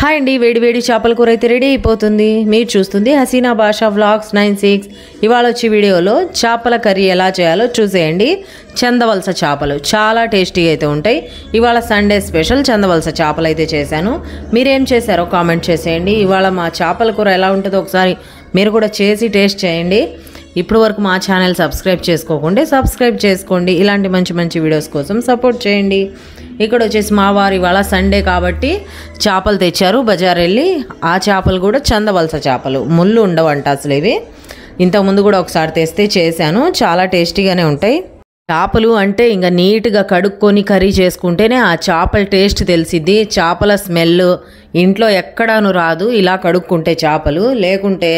Hi అండి, వేడి వేడి చేపల కూర అయితే రెడీ అయిపోతుంది. మీరు చూస్తుంది హసీనా భాషా వ్లాగ్స్ 96. ఇవాళ వచ్చి వీడియోలో చేపల కర్రీ ఎలా చేయాలో చూసేయండి. చందవలస చేపలు చాలా టేస్టీగా అయితే ఉంటాయి. ఇవాళ సండే స్పెషల్ చందవలస చేపలు అయితే చేశాను. మీరేం చేశారో కామెంట్ చేసేయండి. ఇవాళ మా చేపల కూర ఎలా ఉంటుందో ఒకసారి మీరు కూడా చేసి టేస్ట్ చేయండి. ఇప్పుడు వరకు మా ఛానల్ సబ్స్క్రైబ్ చేసుకోకుండా సబ్స్క్రైబ్ చేసుకోండి. ఇలాంటి మంచి మంచి వీడియోస్ కోసం సపోర్ట్ చేయండి. ఇక్కడ వచ్చేసి మా వారు ఇవాళ సండే కాబట్టి చేపలు తెచ్చారు బజార్ వెళ్ళి. ఆ చేపలు కూడా చందవలస చేపలు, ముళ్ళు ఉండవంట అసలు ఇవి. ఇంతకుముందు కూడా ఒకసారి తెస్తే చేశాను, చాలా టేస్టీగానే ఉంటాయి. చేపలు అంటే ఇంకా నీట్గా కడుక్కొని కర్రీ చేసుకుంటేనే ఆ చేపల టేస్ట్ తెలిసిద్ది. చేపల స్మెల్ ఇంట్లో ఎక్కడాను రాదు ఇలా కడుక్కుంటే చేపలు. లేకుంటే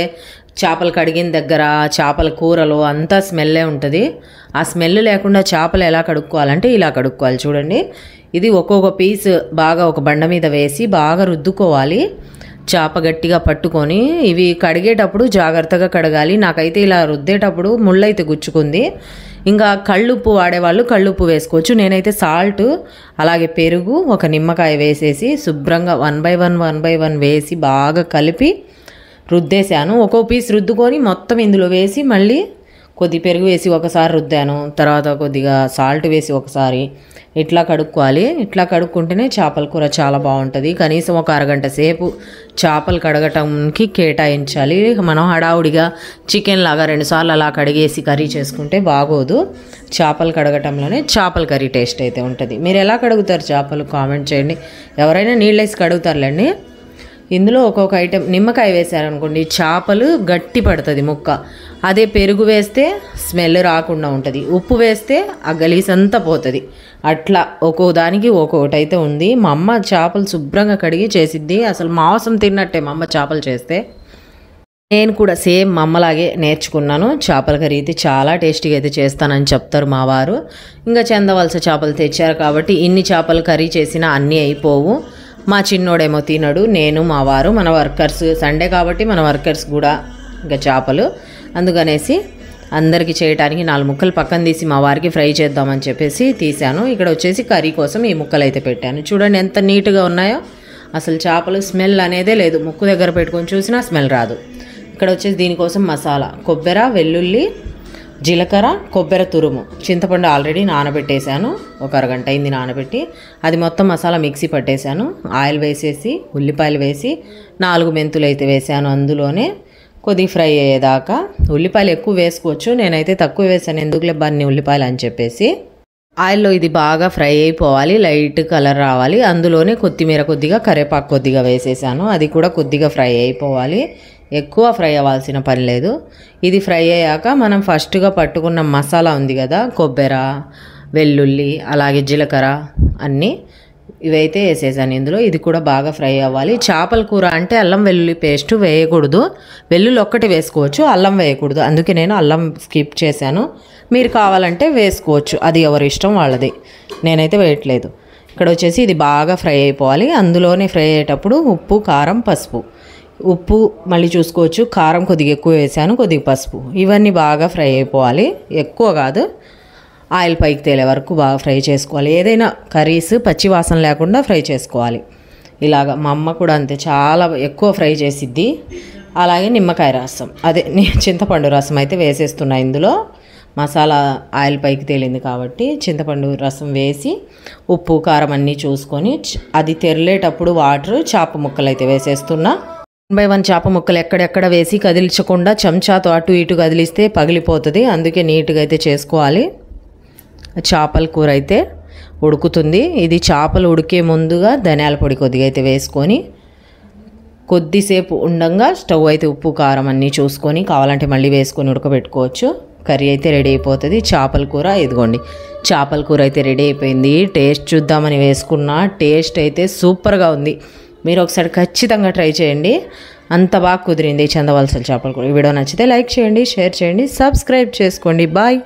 చేపలు కడిగిన దగ్గర చేపల కూరలో అంతా స్మెల్లే ఉంటుంది. ఆ స్మెల్ లేకుండా చేపలు ఎలా కడుక్కోవాలంటే ఇలా కడుక్కోవాలి. చూడండి, ఇది ఒక్కొక్క పీస్ బాగా ఒక బండ మీద వేసి బాగా రుద్దుకోవాలి. చేప గట్టిగా పట్టుకొని ఇవి కడిగేటప్పుడు జాగ్రత్తగా కడగాలి. నాకైతే ఇలా రుద్దేటప్పుడు ముళ్ళైతే గుచ్చుకుంది. ఇంకా కళ్ళుప్పు వాడేవాళ్ళు కళ్ళుప్పు వేసుకోవచ్చు. నేనైతే సాల్ట్ అలాగే పెరుగు ఒక నిమ్మకాయ వేసేసి శుభ్రంగా 1 by 1 వేసి బాగా కలిపి రుద్దేశాను. ఒక్కో పీస్ రుద్దుకొని మొత్తం ఇందులో వేసి మళ్ళీ కొద్ది పెరుగు వేసి ఒకసారి రుద్దాను. తర్వాత కొద్దిగా సాల్ట్ వేసి ఒకసారి ఇట్లా కడుక్కోవాలి. ఇట్లా కడుక్కుంటేనే చేపల కూర చాలా బాగుంటుంది. కనీసం ఒక అరగంట సేపు చేపలు కడగటానికి కేటాయించాలి. మనం హడావుడిగా చికెన్ లాగా 2 సార్లు అలా కడిగేసి కర్రీ చేసుకుంటే బాగోదు. చేపలు కడగటంలోనే చేపల కర్రీ టేస్ట్ అయితే ఉంటుంది. మీరు ఎలా కడుగుతారు చేపలు కామెంట్ చేయండి. ఎవరైనా నీళ్ళేసి కడుగుతారులేండి. ఇందులో ఒక్కొక్క ఐటెం నిమ్మకాయ వేసారనుకోండి చేపలు గట్టి పడుతుంది ముక్క. అదే పెరుగు వేస్తే స్మెల్ రాకుండా ఉంటుంది. ఉప్పు వేస్తే ఆ గలీసంతా పోతుంది. అట్లా ఒక్కో దానికి ఒక్కొక్కటి అయితే ఉంది. మా అమ్మ చేపలు శుభ్రంగా కడిగి చేసిద్ది. అసలు మాంసం తిన్నట్టే మా అమ్మ చేపలు చేస్తే. నేను కూడా సేమ్ మా అమ్మలాగే నేర్చుకున్నాను. చేపల కర్రీ అయితే చాలా టేస్టీగా అయితే చేస్తానని చెప్తారు మా వారు. ఇంకా చందవలస చేపలు తెచ్చారు కాబట్టి ఇన్ని చేపలు కర్రీ చేసినా అన్నీ అయిపోవు. మా చిన్నోడేమో తినడు, నేను మా వారు మన వర్కర్స్. సండే కాబట్టి మన వర్కర్స్ కూడా ఇంకా చేపలు. అందుకనేసి అందరికీ చేయడానికి 4 ముక్కలు పక్కన తీసి మా వారికి ఫ్రై చేద్దామని చెప్పేసి తీశాను. ఇక్కడ వచ్చేసి కర్రీ కోసం ఈ ముక్కలు అయితే పెట్టాను. చూడండి ఎంత నీట్గా ఉన్నాయో. అసలు చేపలు స్మెల్ అనేదే లేదు. ముక్కు దగ్గర పెట్టుకొని చూసినా స్మెల్ రాదు. ఇక్కడ వచ్చేసి దీనికోసం మసాలా కొబ్బరి, వెల్లుల్లి, జీలకర్ర, కొబ్బరి తురుము, చింతపండు ఆల్రెడీ నానబెట్టేశాను. ఒక అరగంట అయింది నానబెట్టి. అది మొత్తం మసాలా మిక్సీ పట్టేశాను. ఆయిల్ వేసేసి ఉల్లిపాయలు వేసి 4 మెంతులు అయితే వేసాను. అందులోనే కొద్ది ఫ్రై అయ్యేదాకా. ఉల్లిపాయలు ఎక్కువ వేసుకోవచ్చు, నేనైతే తక్కువ వేసాను. ఎందుకులే బన్ని ఉల్లిపాయలు అని చెప్పేసి. ఆయిల్లో ఇది బాగా ఫ్రై అయిపోవాలి, లైట్ కలర్ రావాలి. అందులోనే కొత్తిమీర కొద్దిగా, కరివేపాకు కొద్దిగా వేసేసాను. అది కూడా కొద్దిగా ఫ్రై అయిపోవాలి, ఎక్కువ ఫ్రై అవ్వాల్సిన పని లేదు. ఇది ఫ్రై అయ్యాక మనం ఫస్ట్గా పట్టుకున్న మసాలా ఉంది కదా, కొబ్బరి, వెల్లుల్లి అలాగే జీలకర్ర అన్నీ ఇవైతే వేసేసాను ఇందులో. ఇది కూడా బాగా ఫ్రై అవ్వాలి. చేపల కూర అంటే అల్లం వెల్లుల్లి పేస్ట్ వేయకూడదు. వెల్లుల్లి ఒక్కటి వేసుకోవచ్చు, అల్లం వేయకూడదు. అందుకే నేను అల్లం స్కిప్ చేశాను. మీరు కావాలంటే వేసుకోవచ్చు, అది ఎవరి ఇష్టం వాళ్ళది. నేనైతే వేయట్లేదు. ఇక్కడ వచ్చేసి ఇది బాగా ఫ్రై అయిపోవాలి. అందులోనే ఫ్రై అయ్యేటప్పుడు ఉప్పు, కారం, పసుపు. ఉప్పు మళ్ళీ చూసుకోవచ్చు, కారం కొద్దిగా ఎక్కువ వేసాను, కొద్దిగా పసుపు. ఇవన్నీ బాగా ఫ్రై అయిపోవాలి, ఎక్కువ కాదు. ఆయిల్ పైకి తేలే వరకు బాగా ఫ్రై చేసుకోవాలి. ఏదైనా కర్రీస్ పచ్చి వాసన లేకుండా ఫ్రై చేసుకోవాలి. ఇలాగ మా అమ్మ కూడా అంతే, చాలా ఎక్కువ ఫ్రై చేసిద్ది. అలాగే నిమ్మకాయ రసం, అదే చింతపండు రసం అయితే వేసేస్తున్నా ఇందులో. మసాలా ఆయిల్ పైకి తేలింది కాబట్టి చింతపండు రసం వేసి ఉప్పు, కారం అన్నీ చూసుకొని అది తెరలేటప్పుడు వాటర్ చేప ముక్కలు అయితే వేసేస్తున్నా. 1 by 1 చేప ముక్కలు ఎక్కడెక్కడ వేసి కదిలించకుండా చెంచాతో అటు ఇటు కదిలిస్తే పగిలిపోతుంది. అందుకే నీట్గా అయితే చేసుకోవాలి. చేపల కూర అయితే ఉడుకుతుంది. ఇది చేపలు ఉడికే ముందుగా ధనియాల పొడి కొద్దిగా అయితే వేసుకొని కొద్దిసేపు ఉండంగా స్టవ్ అయితే ఉప్పు, కారం అన్నీ చూసుకొని కావాలంటే మళ్ళీ వేసుకొని ఉడకబెట్టుకోవచ్చు. కర్రీ అయితే రెడీ అయిపోతుంది. చేపల కూర ఇదిగోండి, చేపల కూర అయితే రెడీ అయిపోయింది. టేస్ట్ చూద్దామని వేసుకున్నా, టేస్ట్ అయితే సూపర్గా ఉంది. మీరు ఒకసారి ఖచ్చితంగా ట్రై చేయండి. అంత బాగా కుదిరింది చందవలస చేపల కూర. ఈ వీడియో నచ్చితే లైక్ చేయండి, షేర్ చేయండి, సబ్స్క్రైబ్ చేసుకోండి. బాయ్.